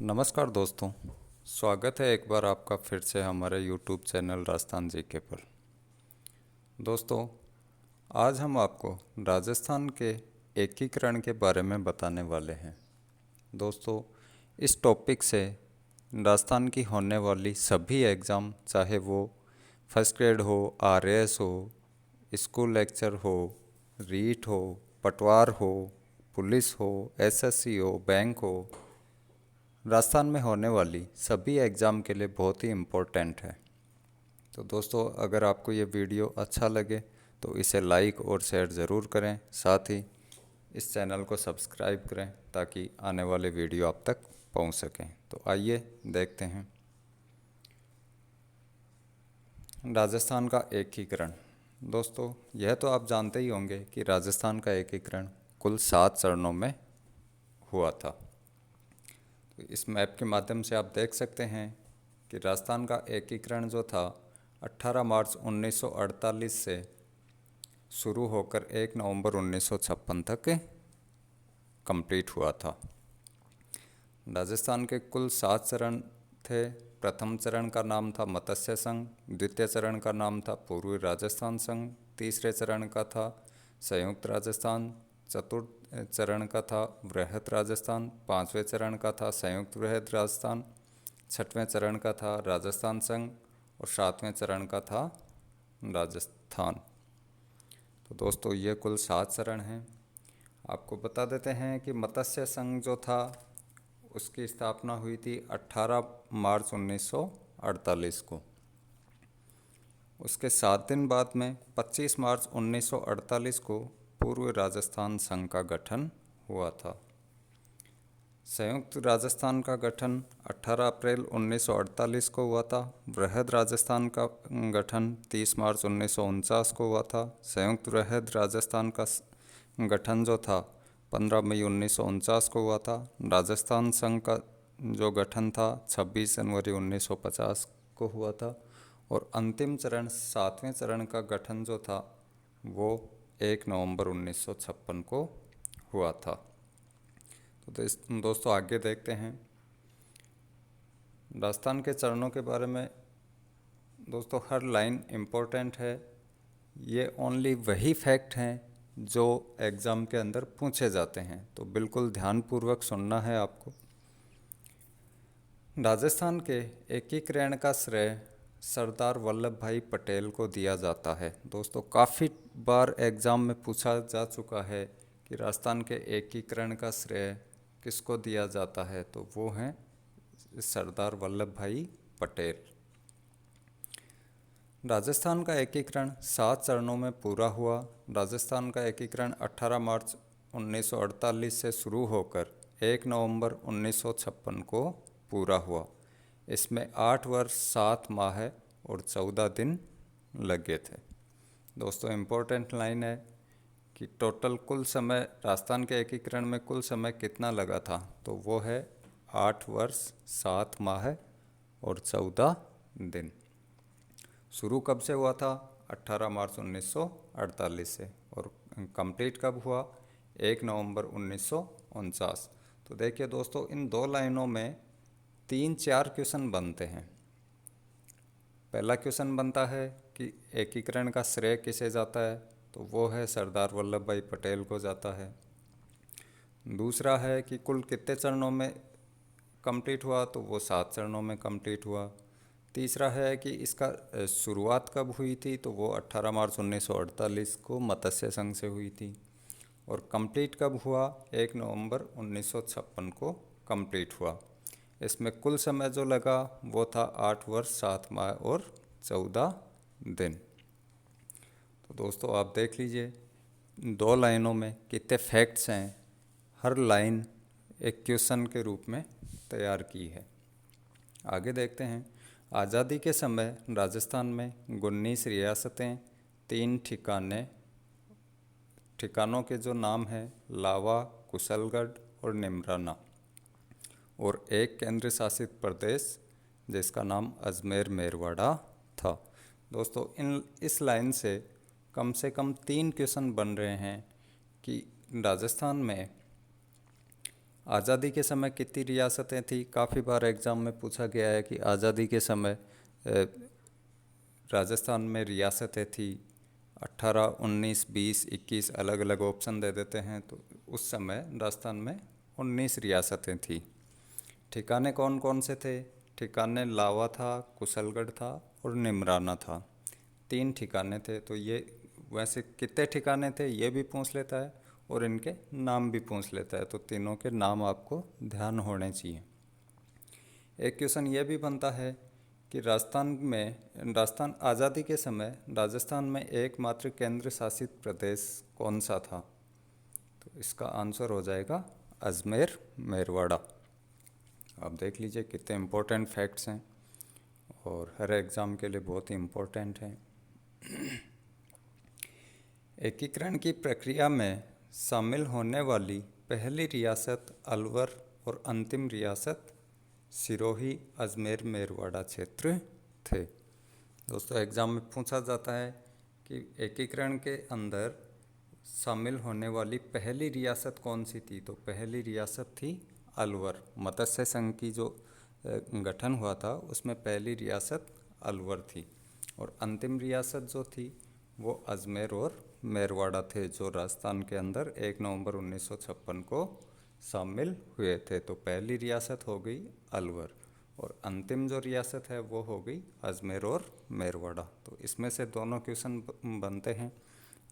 नमस्कार दोस्तों। स्वागत है एक बार आपका फिर से हमारे YouTube चैनल राजस्थान जीके पर। दोस्तों, आज हम आपको राजस्थान के एकीकरण के बारे में बताने वाले हैं। दोस्तों, इस टॉपिक से राजस्थान की होने वाली सभी एग्ज़ाम, चाहे वो फर्स्ट ग्रेड हो, आरएएस हो, स्कूल लेक्चर हो, रीट हो, पटवार हो, पुलिस हो, एसएससी हो, बैंक हो, राजस्थान में होने वाली सभी एग्ज़ाम के लिए बहुत ही इम्पोर्टेंट है। तो दोस्तों, अगर आपको ये वीडियो अच्छा लगे तो इसे लाइक और शेयर ज़रूर करें, साथ ही इस चैनल को सब्सक्राइब करें ताकि आने वाले वीडियो आप तक पहुंच सकें। तो आइए देखते हैं राजस्थान का एकीकरण। दोस्तों, यह तो आप जानते ही होंगे कि राजस्थान का एकीकरण कुल 7 चरणों में हुआ था। तो इस मैप के माध्यम से आप देख सकते हैं कि राजस्थान का एकीकरण जो था 18 मार्च 1948 से शुरू होकर 1 नवंबर 1956 तक कंप्लीट हुआ था। राजस्थान के कुल 7 चरण थे। प्रथम चरण का नाम था मत्स्य संघ, द्वितीय चरण का नाम था पूर्वी राजस्थान संघ, तीसरे चरण का था संयुक्त राजस्थान, चतुर्थ चरण का था वृहत राजस्थान, पांचवें चरण का था संयुक्त वृहत राजस्थान, छठवें चरण का था राजस्थान संघ और सातवें चरण का था राजस्थान। तो दोस्तों, ये कुल 7 चरण हैं। आपको बता देते हैं कि मत्स्य संघ जो था उसकी स्थापना हुई थी 18 मार्च 1948 को। उसके 7 दिन बाद में 25 मार्च 1948 को पूर्व राजस्थान संघ का गठन हुआ था। संयुक्त राजस्थान का गठन 18 अप्रैल 1948 को हुआ था। वृहद राजस्थान का गठन 30 मार्च 1949 को हुआ था। संयुक्त वृहद राजस्थान का गठन जो था 15 मई 1949 को हुआ था। राजस्थान संघ का जो गठन था 26 जनवरी 1950 को हुआ था। और अंतिम चरण 7वें चरण का गठन जो था वो 1 नवंबर 1956 को हुआ था। तो दोस्तों, आगे देखते हैं राजस्थान के चरणों के बारे में। दोस्तों, हर लाइन इम्पोर्टेंट है। ये ओनली वही फैक्ट हैं जो एग्ज़ाम के अंदर पूछे जाते हैं, तो बिल्कुल ध्यानपूर्वक सुनना है आपको। राजस्थान के एकीकरण का श्रेय सरदार वल्लभ भाई पटेल को दिया जाता है। दोस्तों, काफ़ी बार एग्ज़ाम में पूछा जा चुका है कि राजस्थान के एकीकरण का श्रेय किसको दिया जाता है, तो वो हैं सरदार वल्लभ भाई पटेल। राजस्थान का एकीकरण 7 चरणों में पूरा हुआ। राजस्थान का एकीकरण 18 मार्च 1948 से शुरू होकर 1 नवंबर 1956 को पूरा हुआ। इसमें 8 वर्ष 7 माह और 14 दिन लगे थे। दोस्तों, इम्पोर्टेंट लाइन है कि टोटल कुल समय राजस्थान के एकीकरण में कुल समय कितना लगा था, तो वो है 8 वर्ष 7 माह और 14 दिन। शुरू कब से हुआ था? 18 मार्च 1948 से। और कंप्लीट कब हुआ? 1 नवंबर 1949। तो देखिए दोस्तों, इन दो लाइनों में 3-4 क्वेश्चन बनते हैं। पहला क्वेश्चन बनता है कि एकीकरण का श्रेय किसे जाता है, तो वो है सरदार वल्लभ भाई पटेल को जाता है। दूसरा है कि कुल कितने चरणों में कंप्लीट हुआ, तो वो 7 चरणों में कंप्लीट हुआ। तीसरा है कि इसका शुरुआत कब हुई थी, तो वो 18 मार्च 1948 को मत्स्य संघ से हुई थी। और कंप्लीट कब हुआ? 1 नवंबर 1956 को कंप्लीट हुआ। इसमें कुल समय जो लगा वो था 8 वर्ष 7 माह और 14 दिन। तो दोस्तों, आप देख लीजिए 2 लाइनों में कितने फैक्ट्स हैं। हर लाइन एक क्वेश्चन के रूप में तैयार की है। आगे देखते हैं। आज़ादी के समय राजस्थान में 19 रियासतें, 3 ठिकानों के जो नाम हैं लावा, कुशलगढ़ और निमराना, और एक केंद्र शासित प्रदेश जिसका नाम अजमेर मेरवाड़ा था। दोस्तों, इस लाइन से कम 3 क्वेश्चन बन रहे हैं कि राजस्थान में आज़ादी के समय कितनी रियासतें थी? काफ़ी बार एग्ज़ाम में पूछा गया है कि आज़ादी के समय राजस्थान में रियासतें थी 18, 19, 20, 21 अलग अलग ऑप्शन दे देते हैं। तो उस समय राजस्थान में 19 रियासतें थी। ठिकाने कौन कौन से थे? ठिकाने लावा था, कुशलगढ़ था और निमराना था। 3 ठिकाने थे। तो ये वैसे कितने ठिकाने थे ये भी पूछ लेता है और इनके नाम भी पूछ लेता है। तो तीनों के नाम आपको ध्यान होने चाहिए। एक क्वेश्चन ये भी बनता है कि राजस्थान आज़ादी के समय राजस्थान में एकमात्र केंद्र शासित प्रदेश कौन सा था? तो इसका आंसर हो जाएगा अजमेर मेरवाड़ा। आप देख लीजिए कितने इम्पोर्टेंट फैक्ट्स हैं और हर एग्ज़ाम के लिए बहुत ही इम्पोर्टेंट हैं। एकीकरण की प्रक्रिया में शामिल होने वाली पहली रियासत अलवर और अंतिम रियासत सिरोही अजमेर मेरवाड़ा क्षेत्र थे। दोस्तों एग्ज़ाम में पूछा जाता है कि एकीकरण के अंदर शामिल होने वाली पहली रियासत कौन सी थी? तो पहली रियासत थी अलवर। मत्स्य संघ की जो गठन हुआ था उसमें पहली रियासत अलवर थी। और अंतिम रियासत जो थी वो अजमेर और मेरवाड़ा थे, जो राजस्थान के अंदर 1 नवंबर 1956 को शामिल हुए थे। तो पहली रियासत हो गई अलवर और अंतिम जो रियासत है वो हो गई अजमेर और मेरवाड़ा। तो इसमें से दोनों क्वेश्चन बनते हैं,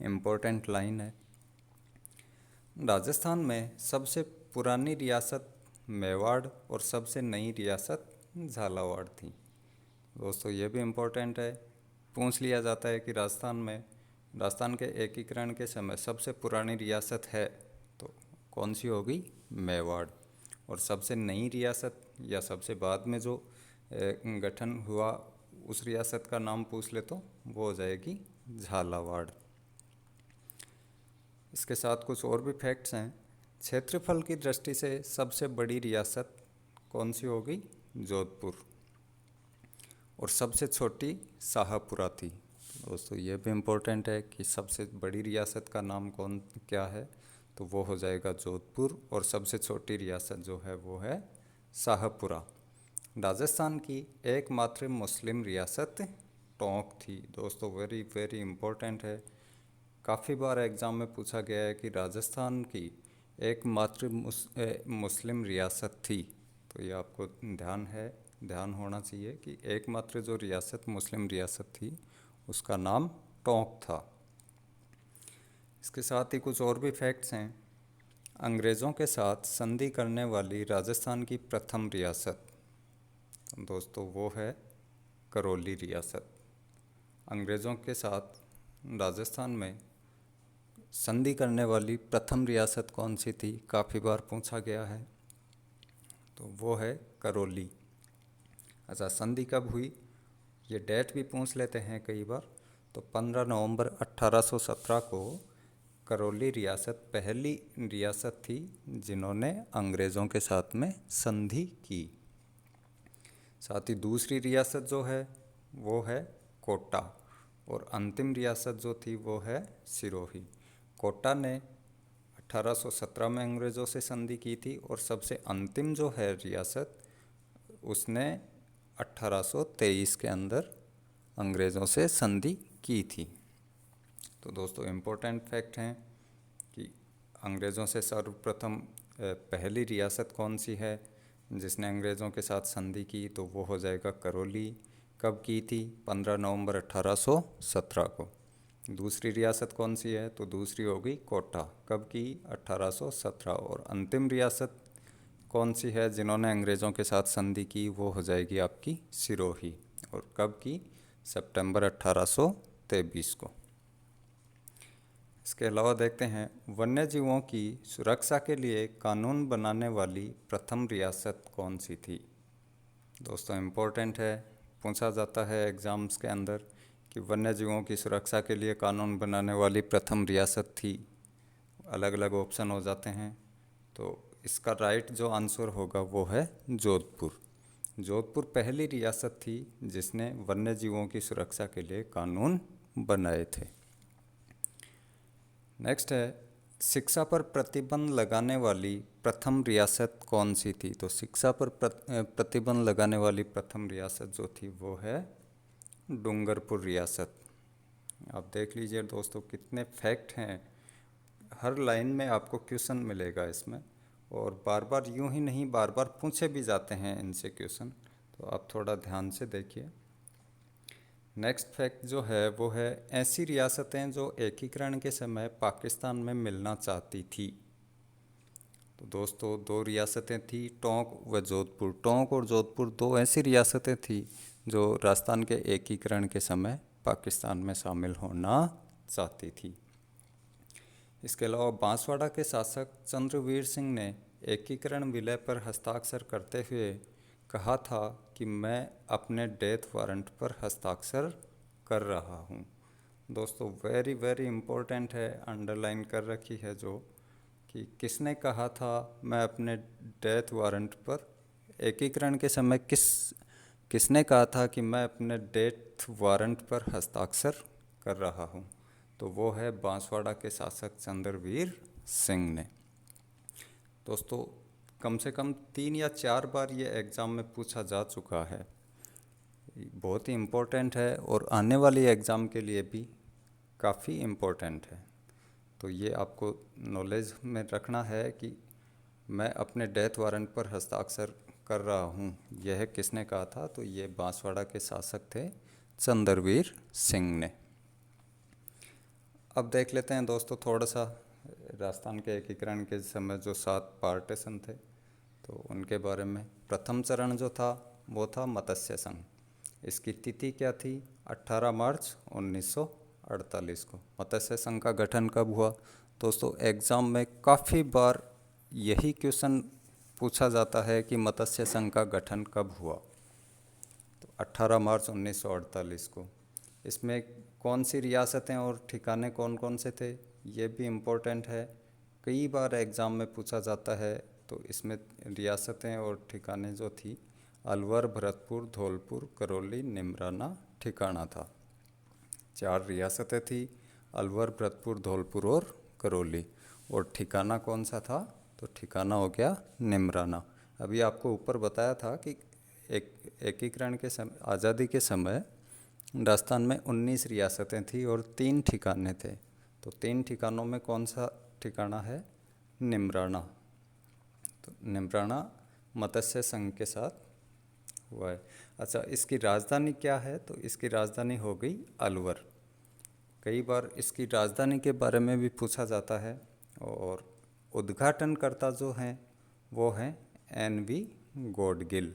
इम्पोर्टेंट लाइन है। राजस्थान में सबसे पुरानी रियासत मेवाड़ और सबसे नई रियासत झालावाड़ थी। दोस्तों ये भी इम्पोर्टेंट है, पूछ लिया जाता है कि राजस्थान के एकीकरण के समय सबसे पुरानी रियासत है तो कौन सी होगी? मेवाड़। और सबसे नई रियासत या सबसे बाद में जो गठन हुआ उस रियासत का नाम पूछ ले तो वो हो जाएगी झालावाड़। इसके साथ कुछ और भी फैक्ट्स हैं। क्षेत्रफल की दृष्टि से सबसे बड़ी रियासत कौन सी होगी? जोधपुर। और सबसे छोटी शाहपुरा थी। दोस्तों ये भी इम्पोर्टेंट है कि सबसे बड़ी रियासत का नाम क्या है? तो वो हो जाएगा जोधपुर और सबसे छोटी रियासत जो है वो है शाहपुरा। राजस्थान की एकमात्र मुस्लिम रियासत टोंक थी। दोस्तों वेरी वेरी इम्पोर्टेंट है, काफ़ी बार एग्ज़ाम में पूछा गया है कि राजस्थान की एकमात्र मुस्लिम रियासत थी। तो ये आपको ध्यान होना चाहिए कि एकमात्र जो रियासत मुस्लिम रियासत थी उसका नाम टोंक था। इसके साथ ही कुछ और भी फैक्ट्स हैं। अंग्रेज़ों के साथ संधि करने वाली राजस्थान की प्रथम रियासत दोस्तों वो है करौली रियासत। अंग्रेज़ों के साथ राजस्थान में संधि करने वाली प्रथम रियासत कौन सी थी? काफ़ी बार पूछा गया है, तो वो है करौली। अच्छा, संधि कब हुई ये डेट भी पूछ लेते हैं कई बार। तो 15 नवंबर 1817 को करौली रियासत पहली रियासत थी जिन्होंने अंग्रेज़ों के साथ में संधि की। साथ ही दूसरी रियासत जो है वो है कोटा और अंतिम रियासत जो थी वो है सिरोही। कोटा ने 1817 में अंग्रेज़ों से संधि की थी और सबसे अंतिम जो है रियासत उसने 1823 के अंदर अंग्रेज़ों से संधि की थी। तो दोस्तों इम्पोर्टेंट फैक्ट हैं कि अंग्रेज़ों से सर्वप्रथम पहली रियासत कौन सी है जिसने अंग्रेज़ों के साथ संधि की? तो वो हो जाएगा करौली। कब की थी? 15 नवंबर 1817 को। दूसरी रियासत कौन सी है? तो दूसरी होगी कोटा। कब की? 1817। और अंतिम रियासत कौन सी है जिन्होंने अंग्रेज़ों के साथ संधि की? वो हो जाएगी आपकी सिरोही। और कब की? सितंबर 1823 को। इसके अलावा देखते हैं वन्य जीवों की सुरक्षा के लिए कानून बनाने वाली प्रथम रियासत कौन सी थी? दोस्तों इम्पोर्टेंट है, पूछा जाता है एग्ज़ाम्स के अंदर कि वन्य जीवों की सुरक्षा के लिए कानून बनाने वाली प्रथम रियासत थी। अलग अलग ऑप्शन हो जाते हैं, तो इसका राइट जो आंसर होगा वो है जोधपुर। जोधपुर पहली रियासत थी जिसने वन्य जीवों की सुरक्षा के लिए कानून बनाए थे। नेक्स्ट है शिक्षा पर प्रतिबंध लगाने वाली प्रथम रियासत कौन सी थी? तो शिक्षा पर प्रतिबंध लगाने वाली प्रथम रियासत जो थी वो है डूंगरपुर रियासत। आप देख लीजिए दोस्तों, कितने फैक्ट हैं, हर लाइन में आपको क्वेश्चन मिलेगा इसमें, और बार बार यूं ही नहीं, बार बार पूछे भी जाते हैं इनसे क्वेश्चन, तो आप थोड़ा ध्यान से देखिए। नेक्स्ट फैक्ट जो है वो है ऐसी रियासतें जो एकीकरण के समय पाकिस्तान में मिलना चाहती थी। तो दोस्तों, दो रियासतें थी, टोंक व जोधपुर। टोंक और जोधपुर दो ऐसी रियासतें थी जो राजस्थान के एकीकरण के समय पाकिस्तान में शामिल होना चाहती थी। इसके अलावा बांसवाड़ा के शासक चंद्रवीर सिंह ने एकीकरण विलय पर हस्ताक्षर करते हुए कहा था कि मैं अपने डेथ वारंट पर हस्ताक्षर कर रहा हूँ। दोस्तों, वेरी वेरी इम्पोर्टेंट है, अंडरलाइन कर रखी है जो कि किसने कहा था मैं अपने डेथ वारंट पर, एकीकरण के समय किसने कहा था कि मैं अपने डेथ वारंट पर हस्ताक्षर कर रहा हूँ? तो वो है बांसवाड़ा के शासक चंद्रवीर सिंह ने। दोस्तों, कम से कम 3 या 4 बार ये एग्ज़ाम में पूछा जा चुका है, बहुत ही इम्पोर्टेंट है और आने वाली एग्ज़ाम के लिए भी काफ़ी इम्पोर्टेंट है। तो ये आपको नॉलेज में रखना है कि मैं अपने डेथ वारंट पर हस्ताक्षर कर रहा हूँ, यह किसने कहा था? तो ये बांसवाड़ा के शासक थे चंद्रवीर सिंह ने। अब देख लेते हैं दोस्तों थोड़ा सा राजस्थान के एकीकरण के समय जो 7 पार्टीशन थे तो उनके बारे में। प्रथम चरण जो था वो था मत्स्य संघ। इसकी तिथि क्या थी? 18 मार्च 1948 को। मत्स्य संघ का गठन कब हुआ? दोस्तों, एग्ज़ाम में काफ़ी बार यही क्वेश्चन पूछा जाता है कि मत्स्य संघ का गठन कब हुआ? तो 18 मार्च 1948 को। इसमें कौन सी रियासतें और ठिकाने कौन कौन से थे, ये भी इम्पोर्टेंट है, कई बार एग्ज़ाम में पूछा जाता है। तो इसमें रियासतें और ठिकाने जो थी अलवर, भरतपुर, धौलपुर, करौली, निमराना ठिकाना था। 4 रियासतें थी, अलवर, भरतपुर, धौलपुर और करौली। और ठिकाना कौन सा था? तो ठिकाना हो गया निमराना। अभी आपको ऊपर बताया था कि एकीकरण के समय, आज़ादी के समय राजस्थान में 19 रियासतें थी और 3 ठिकाने थे। तो 3 ठिकानों में कौन सा ठिकाना है? निमराना। तो निमराना मत्स्य संघ के साथ हुआ है। अच्छा, इसकी राजधानी क्या है? तो इसकी राजधानी हो गई अलवर। कई बार इसकी राजधानी के बारे में भी पूछा जाता है। और उद्घाटनकर्ता जो हैं वो हैं NV गॉडगिल।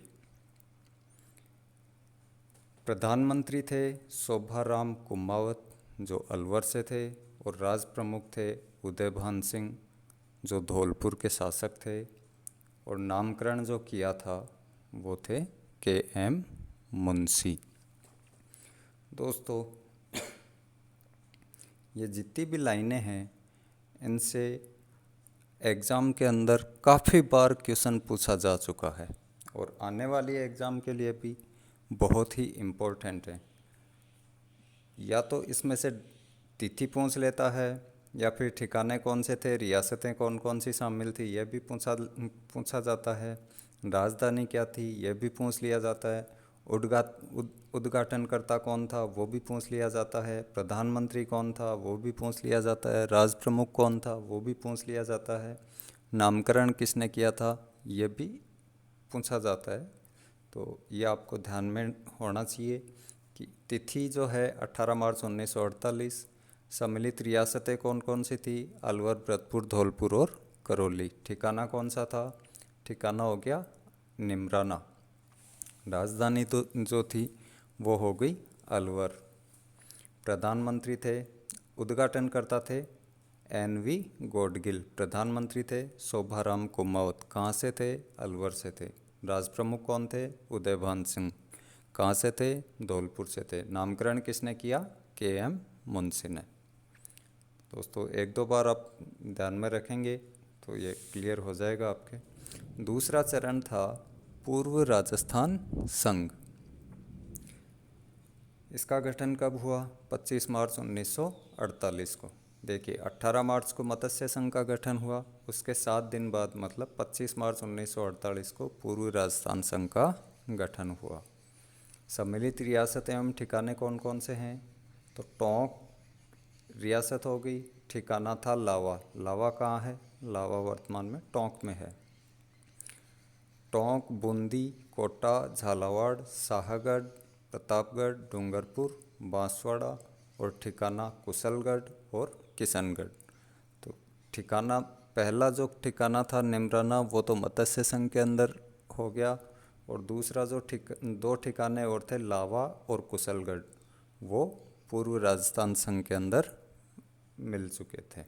प्रधानमंत्री थे शोभाराम कुमावत जो अलवर से थे, और राज प्रमुख थे उदयभान सिंह जो धौलपुर के शासक थे, और नामकरण जो किया था वो थे KM मुंशी। दोस्तों, ये जितनी भी लाइनें हैं इनसे एग्ज़ाम के अंदर काफ़ी बार क्वेश्चन पूछा जा चुका है और आने वाली एग्ज़ाम के लिए भी बहुत ही इम्पोर्टेंट है। या तो इसमें से तिथि पूछ लेता है, या फिर ठिकाने कौन से थे, रियासतें कौन कौन सी शामिल थी, यह भी पूछा जाता है। राजधानी क्या थी, यह भी पूछ लिया जाता है। उद्घाटनकर्ता कौन था, वो भी पूछ लिया जाता है। प्रधानमंत्री कौन था, वो भी पूछ लिया जाता है। राज प्रमुख कौन था, वो भी पूछ लिया जाता है। नामकरण किसने किया था, ये भी पूछा जाता है। तो ये आपको ध्यान में होना चाहिए कि तिथि जो है 18 मार्च 1948। सम्मिलित रियासतें कौन कौन सी थी? अलवर, भरतपुर, धौलपुर और करौली। ठिकाना कौन सा था? ठिकाना हो गया निमराना। राजधानी तो जो थी वो हो गई अलवर। प्रधानमंत्री थे, उद्घाटनकर्ता थे NV गॉडगिल। प्रधानमंत्री थे शोभाराम कुमावत। कहाँ से थे? अलवर से थे। राज प्रमुख कौन थे? उदयभान सिंह। कहाँ से थे? धौलपुर से थे। नामकरण किसने किया? KM मुंशी ने। दोस्तों, 1-2 बार आप ध्यान में रखेंगे तो ये क्लियर हो जाएगा आपके। दूसरा चरण था पूर्व राजस्थान संघ। इसका गठन कब हुआ? 25 मार्च 1948 को। देखिए 18 मार्च को मत्स्य संघ का गठन हुआ, उसके 7 दिन बाद मतलब 25 मार्च 1948 को पूर्वी राजस्थान संघ का गठन हुआ। सम्मिलित रियासत एवं ठिकाने कौन कौन से हैं? तो टोंक रियासत हो गई, ठिकाना था लावा। लावा कहाँ है? लावा वर्तमान में टोंक में है। टोंक, बूंदी, कोटा, झालावाड़, शाहगढ़, प्रतापगढ़, डूंगरपुर, बांसवाड़ा और ठिकाना कुशलगढ़ और किशनगढ़। तो ठिकाना, पहला जो ठिकाना था निमराना वो तो मत्स्य संघ के अंदर हो गया, और दूसरा जो दो ठिकाने और थे लावा और कुशलगढ़, वो पूर्व राजस्थान संघ के अंदर मिल चुके थे।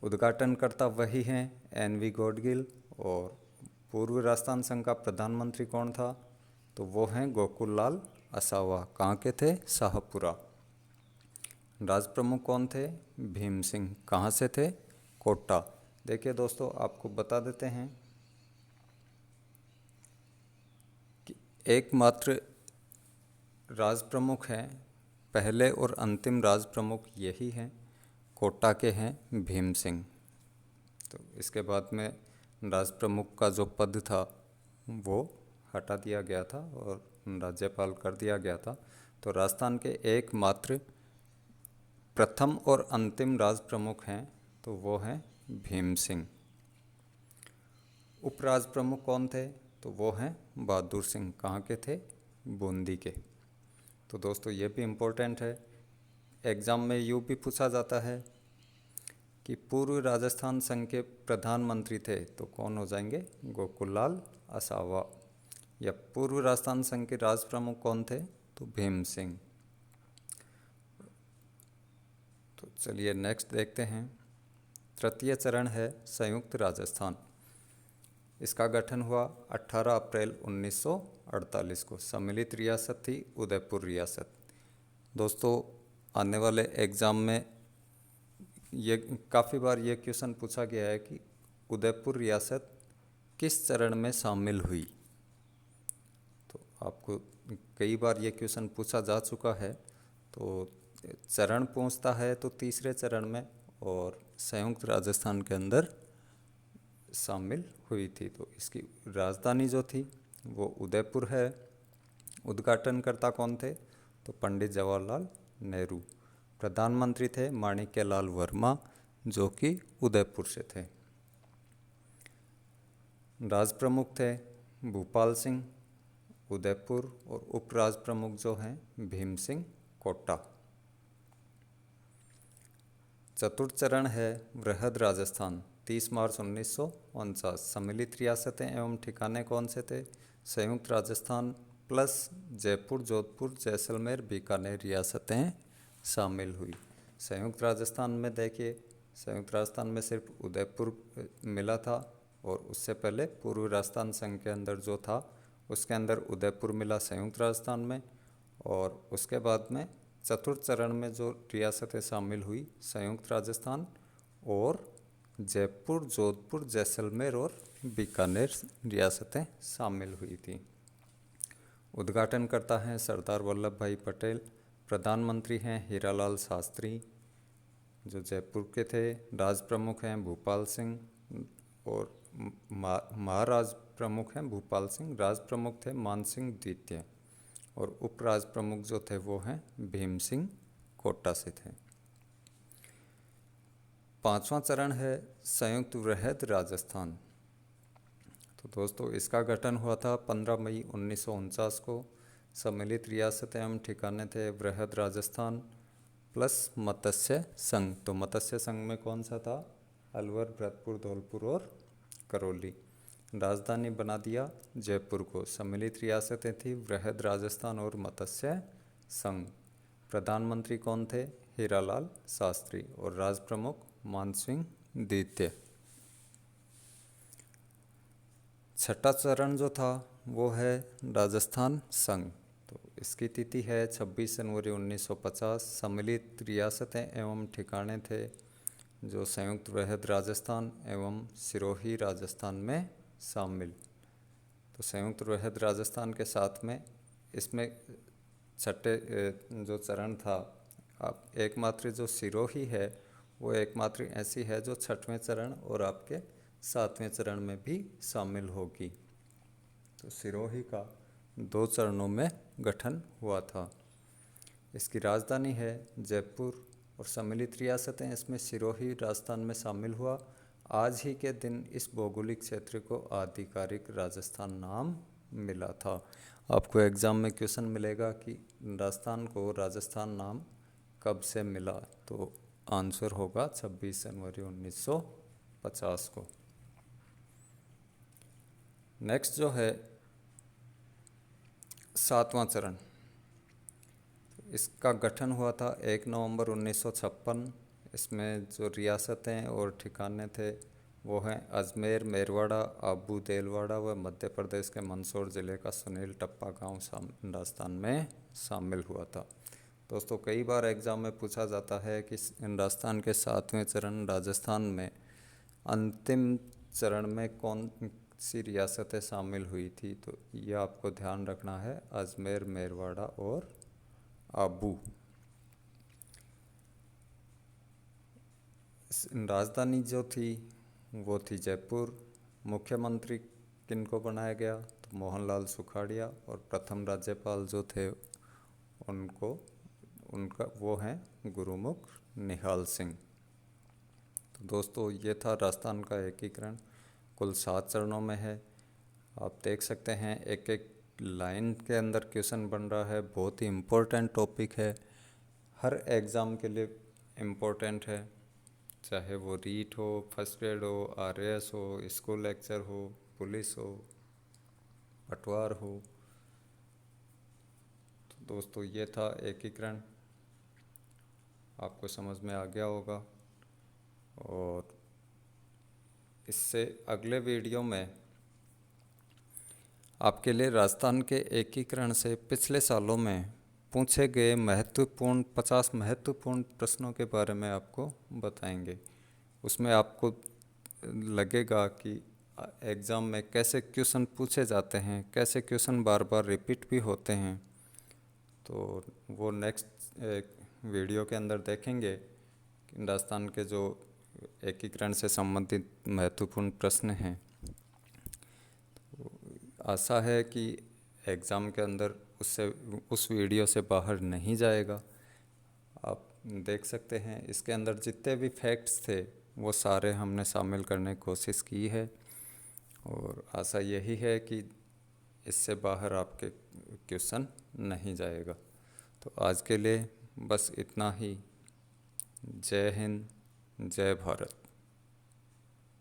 उद्घाटनकर्ता वही हैं NV गॉडगिल, और पूर्व राजस्थान संघ का प्रधानमंत्री कौन था? तो वो हैं गोकुल लाल असावा। कहाँ के थे? शाहपुरा। राज प्रमुख कौन थे? भीम सिंह। कहाँ से थे? कोटा। देखिए दोस्तों, आपको बता देते हैं कि एकमात्र राज प्रमुख हैं, पहले और अंतिम राज प्रमुख यही हैं, कोटा के हैं भीम सिंह। तो इसके बाद में राज प्रमुख का जो पद था वो हटा दिया गया था और राज्यपाल कर दिया गया था। तो राजस्थान के एकमात्र प्रथम और अंतिम राज प्रमुख हैं तो वो हैं भीम सिंह। उपराज प्रमुख कौन थे? तो वो हैं बहादुर सिंह। कहाँ के थे? बूंदी के। तो दोस्तों ये भी इम्पोर्टेंट है, एग्ज़ाम में यूँ भी पूछा जाता है कि पूर्व राजस्थान संघ के प्रधानमंत्री थे तो कौन हो जाएंगे? गोकुल लाल असावा। या पूर्व राजस्थान संघ के राज प्रमुख कौन थे? तो भीम सिंह। तो चलिए नेक्स्ट देखते हैं। तृतीय चरण है संयुक्त राजस्थान। इसका गठन हुआ 18 अप्रैल 1948 को। सम्मिलित रियासत थी उदयपुर रियासत। दोस्तों आने वाले एग्ज़ाम में ये काफ़ी बार ये क्वेश्चन पूछा गया है कि उदयपुर रियासत किस चरण में शामिल हुई। तो आपको कई बार ये क्वेश्चन पूछा जा चुका है। तो चरण पूछता है तो तीसरे चरण में, और संयुक्त राजस्थान के अंदर शामिल हुई थी। तो इसकी राजधानी जो थी वो उदयपुर है। उद्घाटनकर्ता कौन थे? तो पंडित जवाहरलाल नेहरू। प्रधानमंत्री थे माणिक्यलाल वर्मा जो कि उदयपुर से थे। राज प्रमुख थे भूपाल सिंह उदयपुर, और उपराज प्रमुख जो हैं भीम सिंह कोटा। चतुर्थ चरण है वृहद राजस्थान। 30 मार्च 1949। सम्मिलित रियासतें एवं ठिकाने कौन से थे? संयुक्त राजस्थान प्लस जयपुर, जोधपुर, जैसलमेर, बीकानेर रियासतें शामिल हुई। संयुक्त राजस्थान में देखिए, संयुक्त राजस्थान में सिर्फ उदयपुर मिला था, और उससे पहले पूर्वी राजस्थान संघ के अंदर जो था उसके अंदर उदयपुर मिला संयुक्त राजस्थान में। और उसके बाद में चतुर्थ चरण में जो रियासतें शामिल हुई, संयुक्त राजस्थान और जयपुर, जोधपुर, जैसलमेर और बीकानेर रियासतें शामिल हुई थी। उद्घाटन करता है सरदार वल्लभ भाई पटेल। प्रधानमंत्री हैं हीरालाल शास्त्री जो जयपुर के थे। राज प्रमुख हैं भूपाल सिंह, और महाराज प्रमुख हैं भूपाल सिंह। राज प्रमुख थे मानसिंह द्वितीय, और उपराज प्रमुख जो थे वो हैं भीम सिंह कोटा से थे। पांचवा चरण है संयुक्त वृहद राजस्थान। तो दोस्तों इसका गठन हुआ था 15 मई 1949 को। सम्मिलित रियासतें एवं ठिकाने थे वृहद राजस्थान प्लस मत्स्य संघ। तो मत्स्य संघ में कौन सा था? अलवर, भरतपुर, धौलपुर और करौली। राजधानी बना दिया जयपुर को। सम्मिलित रियासतें थी वृहद राजस्थान और मत्स्य संघ। प्रधानमंत्री कौन थे? हीरालाल शास्त्री, और राज प्रमुख मानसिंह द्वितीय। छठा चरण जो था वो है राजस्थान संघ। तो इसकी तिथि है 26 जनवरी 1950। सम्मिलित रियासतें एवं ठिकाने थे जो संयुक्त वृहद राजस्थान एवं सिरोही राजस्थान में शामिल। तो संयुक्त वृहद राजस्थान के साथ में इसमें छठे जो चरण था आप एकमात्र जो सिरोही है वो एकमात्र ऐसी है जो छठवें चरण और आपके सातवें चरण में भी शामिल होगी। तो सिरोही का 2 चरणों में गठन हुआ था। इसकी राजधानी है जयपुर और सम्मिलित रियासतें इसमें सिरोही राजस्थान में शामिल हुआ। आज ही के दिन इस भौगोलिक क्षेत्र को आधिकारिक राजस्थान नाम मिला था। आपको एग्ज़ाम में क्वेश्चन मिलेगा कि राजस्थान को राजस्थान नाम कब से मिला, तो आंसर होगा 26 जनवरी 1950 को। नेक्स्ट जो है सातवां चरण, इसका गठन हुआ था 1 नवंबर 1956। इसमें जो रियासतें और ठिकाने थे वो हैं अजमेर, मेरवाड़ा, आबू देलवाड़ा व मध्य प्रदेश के मंदसौर ज़िले का सुनील टप्पा गांव राजस्थान में शामिल हुआ था। दोस्तों, कई बार एग्ज़ाम में पूछा जाता है कि राजस्थान के सातवें चरण राजस्थान में अंतिम चरण में कौन सी रियासतें शामिल हुई थी, तो यह आपको ध्यान रखना है, अजमेर, मेरवाड़ा और आबू। राजधानी जो थी वो थी जयपुर। मुख्यमंत्री किनको बनाया गया, तो मोहनलाल सुखाड़िया, और प्रथम राज्यपाल जो थे उनका वो हैं गुरुमुख निहाल सिंह। तो दोस्तों, ये था राजस्थान का एकीकरण, कुल 7 चरणों में है। आप देख सकते हैं एक एक लाइन के अंदर क्वेश्चन बन रहा है। बहुत ही इम्पोर्टेंट टॉपिक है, हर एग्ज़ाम के लिए इम्पोर्टेंट है, चाहे वो रीट हो, फर्स्ट ग्रेड हो, आरएएस हो, स्कूल लेक्चर हो, पुलिस हो, पटवार हो। तो दोस्तों, ये था एकीकरण, आपको समझ में आ गया होगा। और इससे अगले वीडियो में आपके लिए राजस्थान के एकीकरण से पिछले सालों में पूछे गए 50 महत्वपूर्ण प्रश्नों के बारे में आपको बताएंगे। उसमें आपको लगेगा कि एग्ज़ाम में कैसे क्वेश्चन पूछे जाते हैं, कैसे क्वेश्चन बार बार रिपीट भी होते हैं। तो वो नेक्स्ट वीडियो के अंदर देखेंगे कि राजस्थान के जो एकीकरण से संबंधित महत्वपूर्ण प्रश्न हैं। तो आशा है कि एग्ज़ाम के अंदर उस वीडियो से बाहर नहीं जाएगा। आप देख सकते हैं इसके अंदर जितने भी फैक्ट्स थे वो सारे हमने शामिल करने की कोशिश की है, और आशा यही है कि इससे बाहर आपके क्वेश्चन नहीं जाएगा। तो आज के लिए बस इतना ही। जय हिंद, जय भारत।